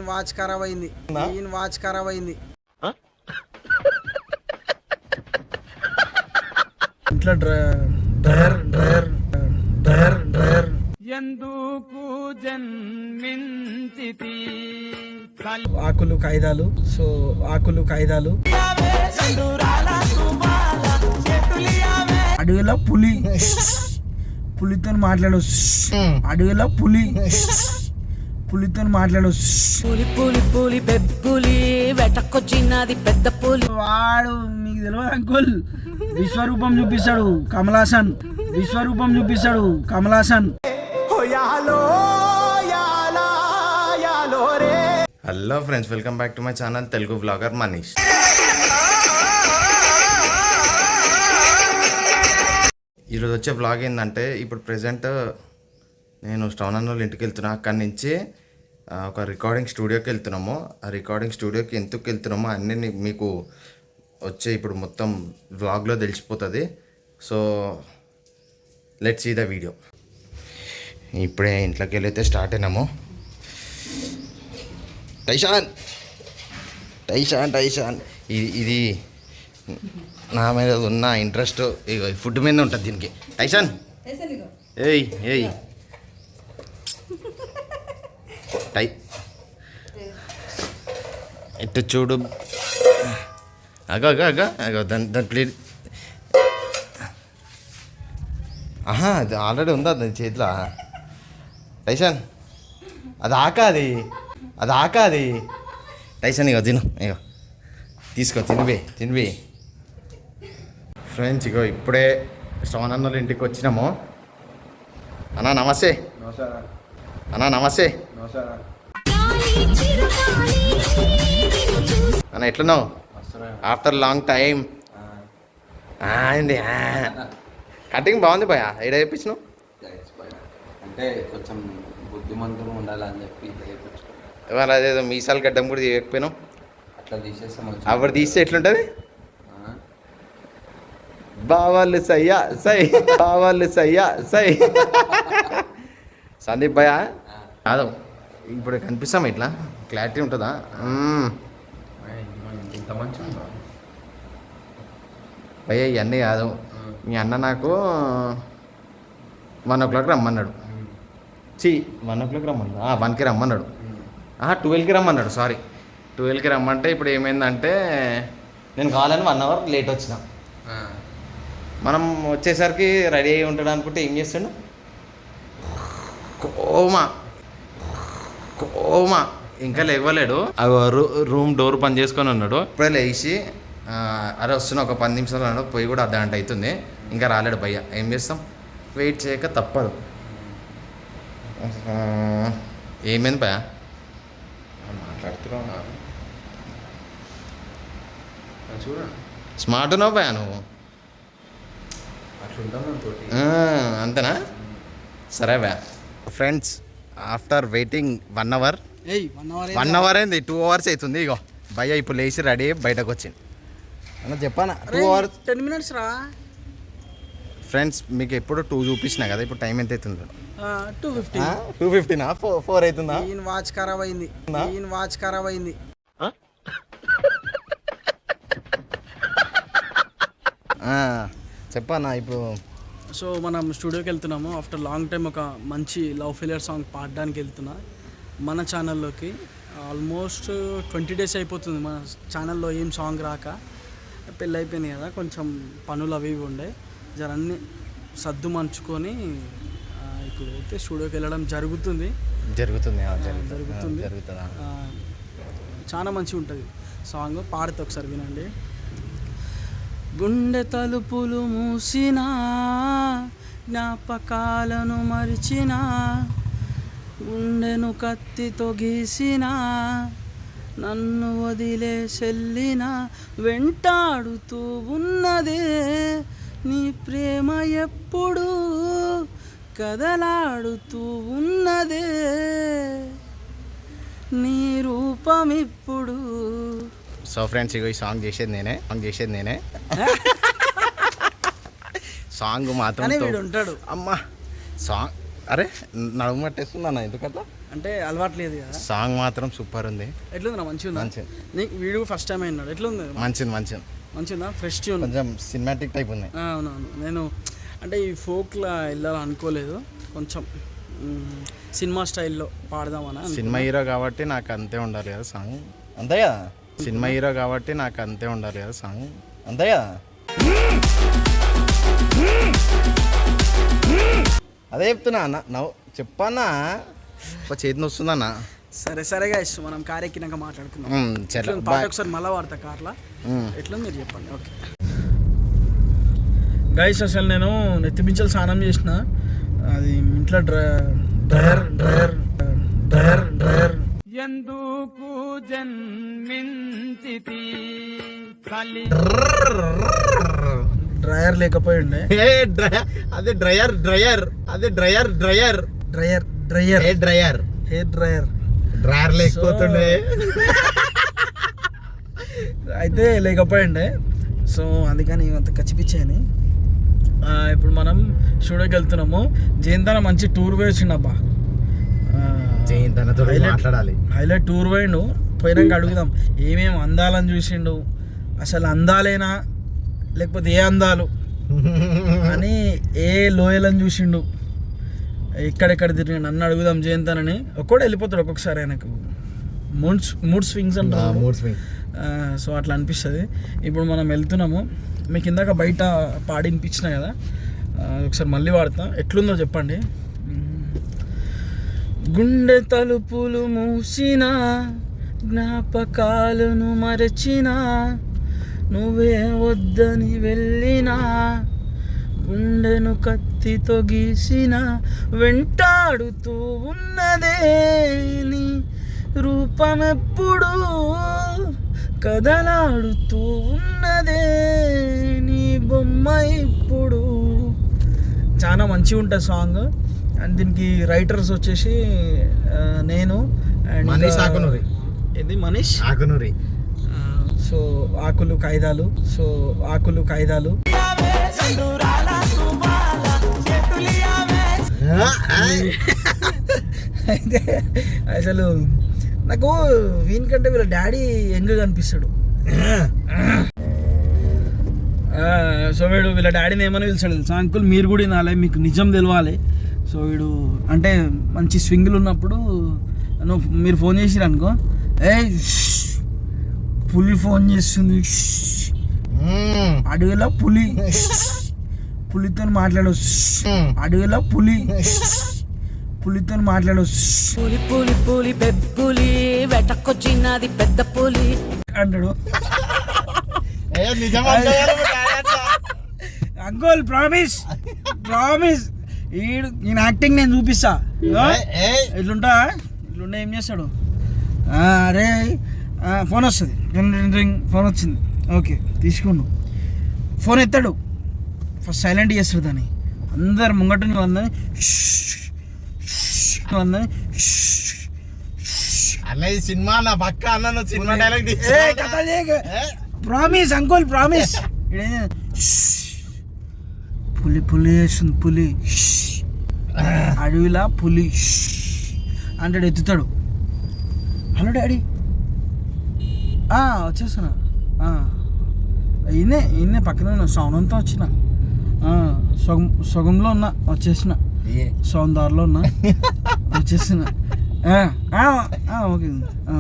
Watch ఖరాబ్ అయింది. Watch ఖరాబ్ అయింది. ఇంట్లో డ్రైయర్ డ్రైయర్ డ్రైయర్ డ్రైయర్ ఎందుకు జన్మించితి ఆకులు కాయిదాలు. సో ఆకులు కాయిదాలు. అడవిలో పులి పులితో మాట్లాడు. అడవిలో పులితో మాట్లాడు. పులి పులి పులి పెప్పులి వెటకొచ్చినది పెద్ద పులి. వాడు మీకు తెలియదు అంకుల్, విశ్వరూపం చూపిస్తాడు కమలాసన్. విశ్వరూపం చూపిస్తాడు Kamal Haasan. Hello friends, welcome back to my channel Telugu vlogger Manish. ఈరోజు వచ్చే వ్లాగ్ ఏంటంటే, ఇప్పుడు ప్రెజెంట్ నేను స్టౌన్ వాళ్ళ ఇంటికి వెళ్తున్నా. అక్కడి నుంచి ఒక రికార్డింగ్ స్టూడియోకి వెళ్తున్నాము. ఆ రికార్డింగ్ స్టూడియోకి ఎందుకు వెళ్తున్నామో అన్నీ మీకు వచ్చే ఇప్పుడు మొత్తం వ్లాగ్లో తెలిసిపోతుంది. So let's see the video. ఇప్పుడే ఇంట్లోకి వెళ్ళైతే స్టార్ట్ అయినాము. టైషాన్ టైషాన్ టైషాన్ ఇది నా మీద ఉన్న ఇంట్రెస్ట్ ఇక ఫుడ్ మీద ఉంటుంది దీనికి. టైషాన్ ఏయ్ ఏయ్ టై ఇటు చూడు. అగో అగో అగో అగో దాని ప్లేట్. అది ఆల్రెడీ ఉందా దాని చేతిలో. టైషాన్ అది ఆకాది టైసన్ ఇగో తిను. ఇగో తీసుకో, తినిపి. ఫ్రెండ్స్ ఇగో ఇప్పుడే శ్రవణ్ అన్నోళ్ళ ఇంటికి వచ్చినాము. అన్నా నమస్తే. అన్నా నమస్తే అన్న, ఎట్లున్నావు? After long time. ఏంది కటింగ్ బాగుంది భయ. ఏడ వేయించినావు? అంటే కొంచెం బుద్ధిమంతులు ఉండాలని చెప్పి ఇవాళ అదేదో మీసాలు గడ్డం కూడా తీయకపోయినావు. అట్లా తీసేస్తాం. అప్పుడు తీస్తే ఎట్లుంటుంది? బావాళ్ళు సయ్యా సై, బావాళ్ళు సయ్యా సై. సందీప్ భయ కాదు, ఇప్పుడు కనిపిస్తాం ఇట్లా క్లారిటీ ఉంటుందా? ఇంత మంచిగా భయ్య ఇవన్నీ కాదు. మీ అన్న నాకు 1 o'clock రమ్మన్నాడు. 1 o'clock రమ్మన్నాడు. 1కి రమ్మన్నాడు. 12కి రమ్మన్నాడు. సారీ, 12కి రమ్మంటే ఇప్పుడు ఏమైందంటే నేను కావాలని 1 hour లేట్ వచ్చిన. మనం వచ్చేసరికి రెడీ అయ్యి ఉంటాడు అనుకుంటే ఏం చేస్తుండు? కోమా ఇంకా లేవలేడు. రూమ్ డోర్ పని చేసుకొని ఉన్నాడు. ఇప్పుడే లేచి అరే వస్తున్నా ఒక 10 నిమిషాలు అన్నాడు. పోయి కూడా అర్ధగంట అవుతుంది, ఇంకా రాలేడు భయ్య. ఏం చేస్తాం, వెయిట్ చేయక తప్పదు. ఏమైంది భయ? మాట్లాడుతున్నావు చూడ. స్మార్ట్ ఉన్నావు భయ నువ్వు. అట్లుంటాం అంతేనా? సరే భయ. Friends after waiting 1 hour 1 hour అయింది, 2 hours అవుతుంది. ఇగో భయ్య ఇప్పుడు లేచి రెడీ అయ్యి బయటకు వచ్చింది. అన్న చెప్పానా 2 hours 10 minutes రా. ఫ్రెండ్స్ మీకు ఎప్పుడు 2 చూపించినా కదా, ఇప్పుడు టైం ఎంత అవుతుంది? 2:15. 4 అవుతుందా? వాచ్ ఖరాబ్ అయింది. వాచ్ ఖరాబ్ అయింది. చెప్పానా ఇప్పుడు. సో మనం స్టూడియోకి వెళ్తున్నాము. ఆఫ్టర్ లాంగ్ టైం ఒక మంచి లవ్ ఫెయిలియర్ సాంగ్ పాడడానికి వెళ్తున్నా మన ఛానల్లోకి. ఆల్మోస్ట్ 20 days అయిపోతుంది మన ఛానల్లో ఏం సాంగ్ రాక. పెళ్ళి అయిపోయింది కదా, కొంచెం పనులు అవి ఇవి ఉండే, జరన్ని సర్దు మంచుకొని ఇప్పుడు అయితే స్టూడియోకి వెళ్ళడం జరుగుతుంది. చాలా మంచిగా ఉంటుంది సాంగ్. పాడితే ఒకసారి వినండి. గుండె తలుపులు మూసిన జ్ఞాపకాలను మరిచిన, గుండెను కత్తితో గీసిన, నన్ను వదిలేసెళ్ళిన, వెంటాడుతూ ఉన్నదే నీ ప్రేమ ఎప్పుడు కదలాడుతూ ఉన్నదే నీ రూపం ఇప్పుడు. సో ఫ్రెండ్స్ ఇగో ఈ సాంగ్ చేసేది నేనే. సాంగ్ మాత్రం ఉంటాడు అమ్మా. సాంగ్ అరే నడుము పట్టేస్తున్నా ఎందుకట్లా. అంటే అలవాటు లేదు కదా. సాంగ్ మాత్రం సూపర్ ఉంది. ఎట్లుంది నా మంచిగా ఉందా? మంచిది. నీకు వీడియో ఫస్ట్ టైం అయినాడు, ఎట్లుంది? మంచిది మంచిదా? ఫ్రెష్ ట్యూన్, కొంచెం సినిమాటిక్ టైప్ ఉంది. అవునవును. నేను అంటే ఈ ఫోక్లా వెళ్ళాలనుకోలేదు, కొంచెం సినిమా స్టైల్లో పాడదామని. సినిమా హీరో కాబట్టి నాకు అంతే ఉండాలి కదా సాంగ్, అంతే కదా. సినిమా హీరో కాబట్టి నాకు అంతే ఉండాలి కదా సాంగ్, అంతే కదా. అదే చెప్తున్నా అన్న, నవ్వు చెప్పన్నా, చేతిని వస్తుందన్నా. సరే గైస్, మనం కార్ ఎక్కినాక మాట్లాడుకుందాం. సరే పాట ఒకసారి మళ్ళీ వాడతా కార్లా. ఎట్లా మీరు చెప్పండి. ఓకే గైస్, అసలు నేను నెత్తిపించలు స్నానం చేసిన, అది ఇంట్లో డ్రయర్ ఎందుకు జన్మించితి డ్రయర్ లేకపోయిండే. అదే డ్రయర్ హెయిర్ డ్రయర్ లేకపోతుండే అయితే లేకపోయిండే. సో అందుకని అంత కచ్చిపిచ్చాయని. ఇప్పుడు మనం స్టూడియోకి వెళ్తున్నాము. జయంతన మంచి టూర్ వేసిండబ్బా, మాట్లాడాలి. హైలైట్ టూర్ పోయిండు. పోయినాక అడుగుదాం ఏమేమి అందాలని చూసిండు, అసలు అందాలేనా లేకపోతే ఏ అందాలు అని, ఏ లోయలని చూసిండు, ఎక్కడెక్కడ తిరిగి నన్ను అడుగుదాం జయంతనని. ఒక్కడే వెళ్ళిపోతాడు ఒక్కొక్కసారి, ఆయనకు మూడ్ స్వింగ్స్ అంటారు. సో అట్లా అనిపిస్తుంది. ఇప్పుడు మనం వెళ్తున్నాము. మీకు ఇందాక బయట పాడి వినిపించిన కదా, ఒకసారి మళ్ళీ వాడతా, ఎట్లుందో చెప్పండి. గుండె తలుపులు మూసిన, జ్ఞాపకాలను మరచిన, నువ్వే వద్దని వెళ్ళినా, గుండెను కత్తితో గీసిన, వెంటాడుతూ ఉన్నదే నీ రూపమెప్పుడు, కదలాడుతూ ఉన్నదే నీ బొమ్మ ఇప్పుడు. చాలా మంచిగా ఉంటుంది సాంగ్. అండ్ దీనికి రైటర్స్ వచ్చేసి నేను అండ్ మనీష్ ఆకునూరి. ఇది మనీష్ ఆకునూరి. సో ఆకులు కాయిదాలు, అయితే అసలు నాకు వీనికంటే వీళ్ళ డాడీ యంగ్గా అనిపిస్తాడు. సో వీడు వీళ్ళ డాడీని ఏమని పిలిచాడు తెలుసా, అంకుల్ మీరు కూడా వినాలి, మీకు నిజం తెలవాలి. సో వీడు అంటే మంచి స్వింగ్లు ఉన్నప్పుడు మీరు ఫోన్ చేసిరు అనుకో, ఏ పులి ఫోన్ చేస్తుంది, అడవిలో పులితో మాట్లాడు, అడవిలో పులితో మాట్లాడు పులి పెప్పులి వెటకొచ్చినది పెద్ద పులి అంటాడు. అంకుల్ ప్రామిస్ నేను యాక్టింగ్ నేను చూపిస్తా. ఇట్లుంటా ఏం చేస్తాడు, అరే ఫోన్ వస్తుంది, రింగ్ ఫోన్ వచ్చింది, ఓకే తీసుకున్నాను. ఫోన్ ఎత్తాడు, ఫస్ట్ సైలెంట్ చేస్తాడు దాన్ని, అందరు ముంగట వాళ్ళని అన్నది సినిమా నా పక్క అన్న cinema dialogue promise uncle promise. పులి వేస్తుంది, పులి అడవిలా పులి అంటాడు, ఎత్తుతాడు. హలో డాడీ, వచ్చేస్తున్నా, ఈయనే పక్కన ఉన్నా, సౌనంతో వచ్చిన, సగంలో ఉన్నా, వచ్చేసిన, సౌందారులో ఉన్నా, వచ్చేసిన. ఓకే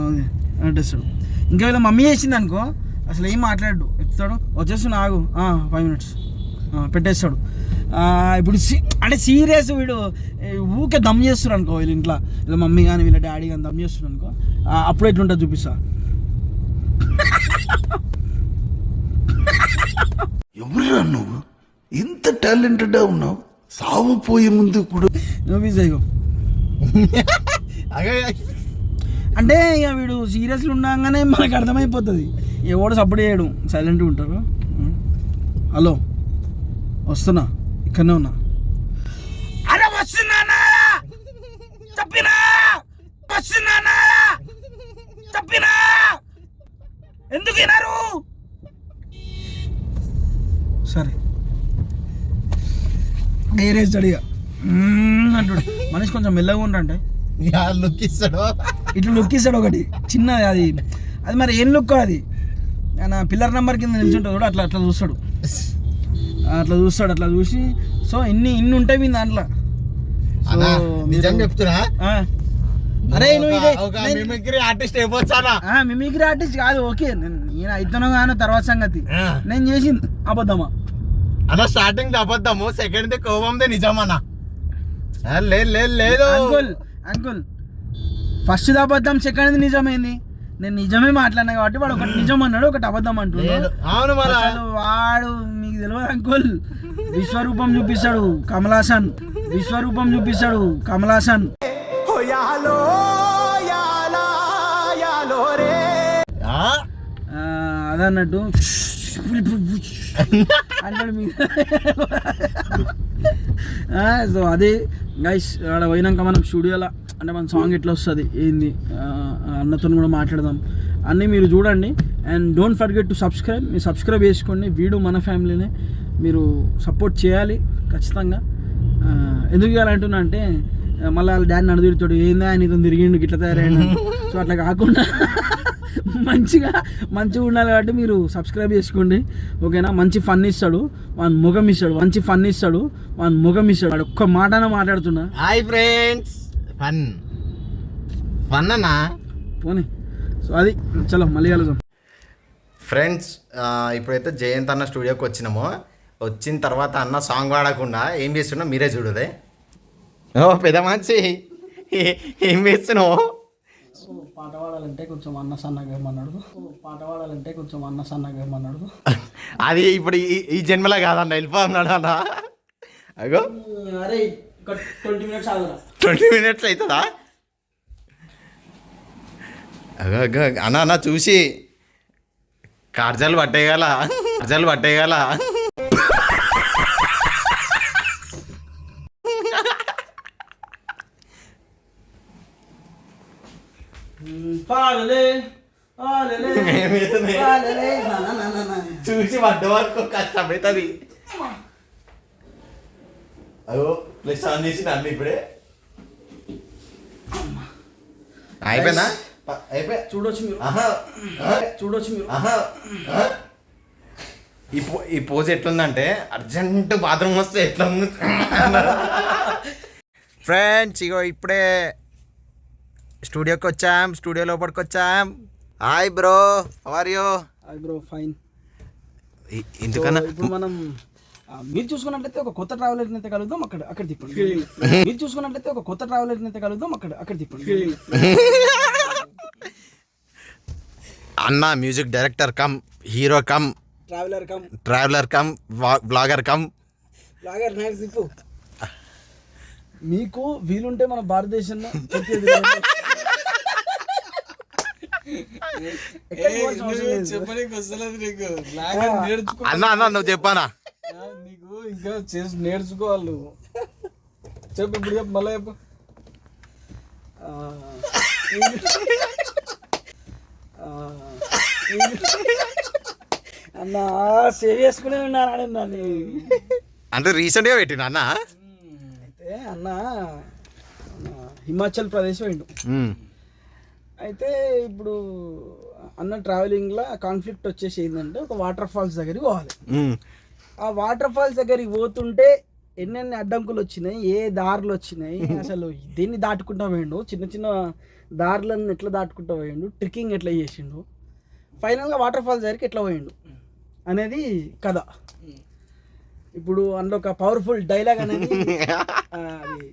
ఓకే అంటేస్తాడు. ఇంకా వీళ్ళ మమ్మీ చేసింది అనుకో అసలు ఏం మాట్లాడు, ఎత్తుతాడు, వచ్చేస్తున్నా ఆగు 5 minutes పెట్టేస్తాడు. ఇప్పుడు అంటే సీరియస్ వీడు ఊకే దమ్ చేస్తారు అనుకో, వీళ్ళ ఇంట్లో వీళ్ళ మమ్మీ కానీ వీళ్ళ డాడీ కానీ దమ్ చేస్తారు అనుకో, అప్పుడు ఎట్లుంటుంది చూపిస్తా. ఎవరురా నువ్వు, ఇంత టాలెంటెడ్గా ఉన్నావు, సాగుపోయే ముందు కూడా చూపిస్తాయి. అంటే ఇక వీడు సీరియస్గా ఉండగానే మనకు అర్థమైపోతుంది, ఎవడు సపోర్ట్ చేయడు, సైలెంట్గా ఉంటారు. హలో వస్తున్నా, ఇక్కడనే ఉన్నా. అరే వస్తున్నానా, తప్పినా ఎందుకు వినరు? సరే ఏరేస్తాడు ఇక అంటాడు. మనిషి కొంచెం మెల్లగా ఉంటాంటే లుక్ ఇస్తాడు ఇట్లా లుక్ ఇస్తాడు ఒకటి చిన్నది, అది అది మరి ఏం లుక్ అది, నా పిల్లర్ నెంబర్ కింద నిల్చుంటాడు కూడా, అట్లా అట్లా చూస్తాడు, అట్లా చూసి సో ఇన్ని ఉంటాయి మీ దాంట్లో. నిజం చెప్తున్నా. అరే నువ్వు మిమిక్రీ ఆర్టిస్ట్ అయిపోవచ్చానా? మిమిక్రీ ఆర్టిస్ట్ కాదు, ఓకే నేను అయితేనో కానీ తర్వాత సంగతి. నేను చేసింది అబద్ధమా అన్న? స్టార్టింగ్ అబద్ధము, సెకండ్ కోపందే నిజమన్నా? లేదు అంకుల్ ఫస్ట్ అబద్ధం, సెకండ్ నిజమైంది. నేను నిజమే మాట్లాడినా కాబట్టి వాడు ఒకటి నిజం అన్నాడు, ఒకటి అబద్ధం అంటున్నాడు. అవును మరి వాడు మీకు తెలియదు అంకుల్, విశ్వరూపం చూపిస్తాడు కమలాసన్, విశ్వరూపం చూపిస్తాడు కమలాసన్. అదన్నట్టు అంటాడు మీ. సో అదే గైస్, అక్కడ పోయినాక మనం స్టూడియోలో అంటే మన సాంగ్ ఎట్లా వస్తుంది ఏంది అన్నతో కూడా మాట్లాడదాం, అన్నీ మీరు చూడండి. And don't forget to subscribe, మీరు సబ్స్క్రైబ్ చేసుకోండి. వీడు మన ఫ్యామిలీనే, మీరు సపోర్ట్ చేయాలి ఖచ్చితంగా. ఎందుకు చేయాలంటున్నా అంటే మళ్ళీ వాళ్ళ డాడీని అడుగుతాడు, ఏందా నీతో తిరిగిండు ఇట్లా తయారైండు. సో అట్లా కాకుండా మంచిగా ఉండాలి కాబట్టి మీరు సబ్స్క్రైబ్ చేసుకోండి, ఓకేనా? మంచి ఫన్ ఇస్తాడు, వాని ముఖం ఇస్తాడు, వాని ముఖం ఇస్తాడు. వాడు ఒక్క మాటనే మాట్లాడుతున్నా. హాయ్ ఫ్రెండ్స్, ఫన్ అన్నా పోనీ. సో అది చలో మళ్ళీ కలుద్దాం ఫ్రెండ్స్. ఇప్పుడైతే జయంత్ అన్న స్టూడియోకి వచ్చినాము. వచ్చిన తర్వాత అన్న సాంగ్ పాడకుండా ఏం చేస్తున్నా మీరే చూడదే. ఓ పెద్ద మంచి ఏం చేస్తున్నావు? పాట పాడాలంటే కొంచెం అన్న సన్నగా ఏమన్నాడు. అది ఇప్పుడు ఈ జన్మలో కాదన్న, వెళ్ళిపోతున్నాడు అన్న. అగో అరే 20 minutes 20 minutes అవుతుందా? అగో అగో అన్న చూసి కార్జాలు పట్టేయగల చూసి పడ్డ వరకు కష్టమవుతుంది. అగో ప్లస్ ఆన్ చేసిన అన్ని ఇప్పుడే అయిపోయినా చూడొచ్చు మీరు. ఈ పోజ్ ఎట్లుందంటే అర్జెంట్ బాత్రూమ్ వస్తే ఎట్లా ఉంది ఫ్రెండ్స్. ఇగో ఇప్పుడే స్టూడియోకి వచ్చాం, స్టూడియో లోపలికి వచ్చాం. Hi bro, how are you? Hi bro, fine. ఎందుకన్నా ఇప్పుడు మనం మీరు చూసుకున్నట్లయితే ఒక కొత్త ట్రావెలర్ అయితే కలుద్దాం, అక్కడ తిప్పండి. మీరు చూసుకున్నట్లయితే ఒక కొత్త ట్రావెలర్ అయితే కలుద్దాం, అక్కడ తిప్పండి. అన్న music director come hero come traveller come blogger నాకు తిప్పు. మీకు వీలుంటే మన భారతదేశంలో అన్న నువ్వు చెప్పానా? నీకు ఇంకా చేసి నేర్చుకోవాలి నువ్వు. చెప్పు ఇప్పుడు, చెప్పు మళ్ళీ చెప్పు. అన్న సేవ్ చేసుకునే ఉన్నాను దాన్ని. అంటే రీసెంట్గా పెట్టినా అన్న? అయితే అన్న హిమాచల్ ప్రదేశ్ పోయిండు. అయితే ఇప్పుడు అన్న ట్రావెలింగ్లో కాన్ఫ్లిక్ట్ వచ్చేసి ఏంటంటే ఒక వాటర్ ఫాల్స్ దగ్గరికి పోవాలి. ఆ వాటర్ ఫాల్స్ దగ్గరికి పోతుంటే ఎన్నెన్ని అడ్డంకులు వచ్చినాయి, ఏ దారులు వచ్చినాయి, అసలు దేన్ని దాటుకుంటా పోయిండు, చిన్న దారులను ఎట్లా దాటుకుంటా పోయిండు, ట్రిక్కింగ్ ఎట్లా చేసిండు, ఫైనల్గా వాటర్ ఫాల్స్ దగ్గరికి ఎట్లా పోయిండు అనేది కథ. ఇప్పుడు అందులో ఒక పవర్ఫుల్ డైలాగ్ అనేది అది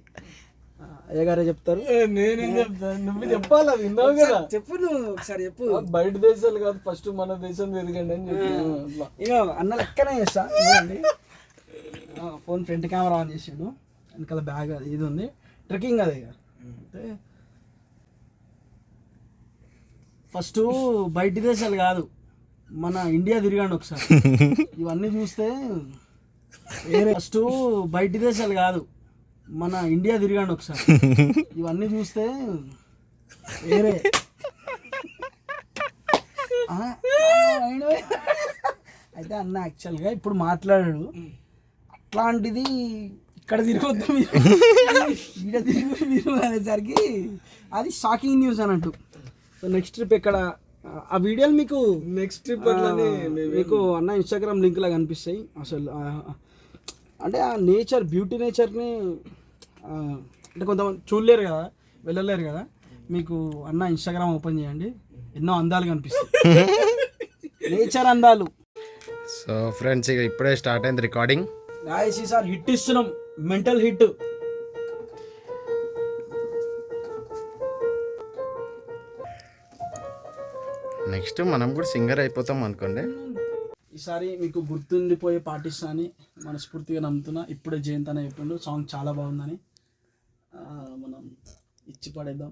అయ్యగారే చెప్తారు. నేనేం చెప్తాను, నువ్వు చెప్పాలి. అది విన్నావు కదా, చెప్పు నువ్వు ఒకసారి చెప్పు. బయట దేశాలు కాదు, ఫస్ట్ మన దేశం తిరగండి అని చెప్పి ఇక అన్న లెక్కనే చేస్తా. ఫోన్ ఫ్రంట్ కెమెరా ఆన్ చేసిండు, వెనకాల బ్యాగ్ అది ఇది ఉంది, ట్రెక్కింగ్ అదే. ఇక అంటే ఫస్ట్ బయట దేశాలు కాదు, మన ఇండియా తిరగండి ఒకసారి. ఇవన్నీ చూస్తే ఫస్ట్ బయట దేశాలు కాదు, మన ఇండియా తిరగండి ఒకసారి. ఇవన్నీ చూస్తే వేరే. అయితే అన్న యాక్చువల్గా ఇప్పుడు మాట్లాడాడు, అట్లాంటిది ఇక్కడ తిరగొద్దు మీరు ఇక్కడ తిరిగి మీరు అనేసరికి అది షాకింగ్ న్యూస్ అన్నట్టు. సో నెక్స్ట్ ట్రిప్ ఎక్కడ ఆ వీడియోలు మీకు నెక్స్ట్ ట్రిప్ అట్లనే మీకు అన్న ఇన్స్టాగ్రామ్ లింక్ లాగా కనిపిస్తాయి. అసలు అంటే ఆ నేచర్ బ్యూటీ నేచర్ని అంటే కొంతమంది చూడలేరు కదా, వెళ్ళలేరు కదా, మీకు అన్న ఇన్స్టాగ్రామ్ ఓపెన్ చేయండి, ఎన్నో అందాలు కనిపిస్తాయి నేచర్ అందాలు. సో ఫ్రెండ్స్ ఇక ఇప్పుడే స్టార్ట్ అయింది రికార్డింగ్. గాయ్స్ ఈసారి హిట్ ఇస్తున్నాం, మెంటల్ హిట్. నెక్స్ట్ మనం కూడా సింగర్ అయిపోతాం అనుకోండి. ఈసారి మీకు గుర్తుండిపోయే పాటిస్తా అని మనస్ఫూర్తిగా నమ్ముతున్నా. ఇప్పుడే జయంత్ అనే చెప్పిండు సాంగ్ చాలా బాగుందని. మనం ఇచ్చి పడేద్దాం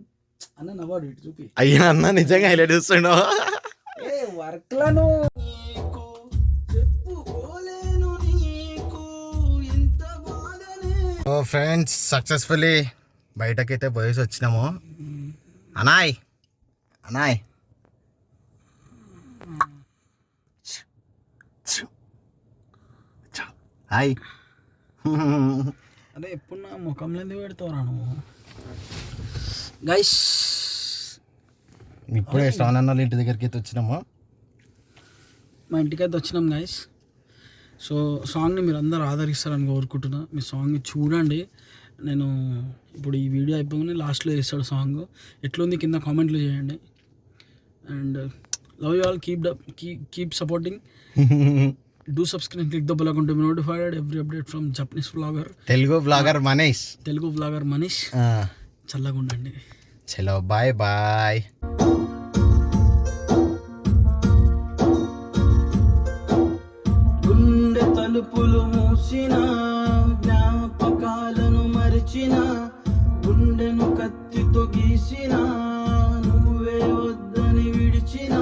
అన్న. నవ్వాడు ఇటు చూపి. అయ్యా అన్న నిజంగా హైలైట్ చూస్తున్నావు. ఏ వర్క్లను ఓ ఫ్రెండ్స్ సక్సెస్ఫుల్లీ బయటకైతే పోయేసి వచ్చినాము. Annoy annoy hi. అదే ఎప్పుడు నా ముఖంలో ఎందుకు పెడతావురా నువ్వు? గైస్ ఇప్పుడే స్టాన్ అన్న వాళ్ళ ఇంటి దగ్గరికి అయితే వచ్చినాము. మా ఇంటికైతే వచ్చినాం గైస్. సో సాంగ్ని మీరు అందరూ ఆదరిస్తారని కోరుకుంటున్నా. మీ సాంగ్ని చూడండి. నేను ఇప్పుడు ఈ వీడియో అయిపోగానే లాస్ట్లో వేస్తాడు సాంగ్. ఎట్లుంది కింద కామెంట్లు చేయండి. And love you all, keep supporting. Do subscribe, click the bell icon to be notified every update from Japanese vlogger, Telugu vlogger Manish. చల్లగా ఉండండి. చలో బాయ్ బాయ్. గుండె తలుపులు మూసిన, జ్ఞాపకాలను మరిచిన, గుండెను కత్తితో గీసిన, నువ్వే వద్దని విడిచిన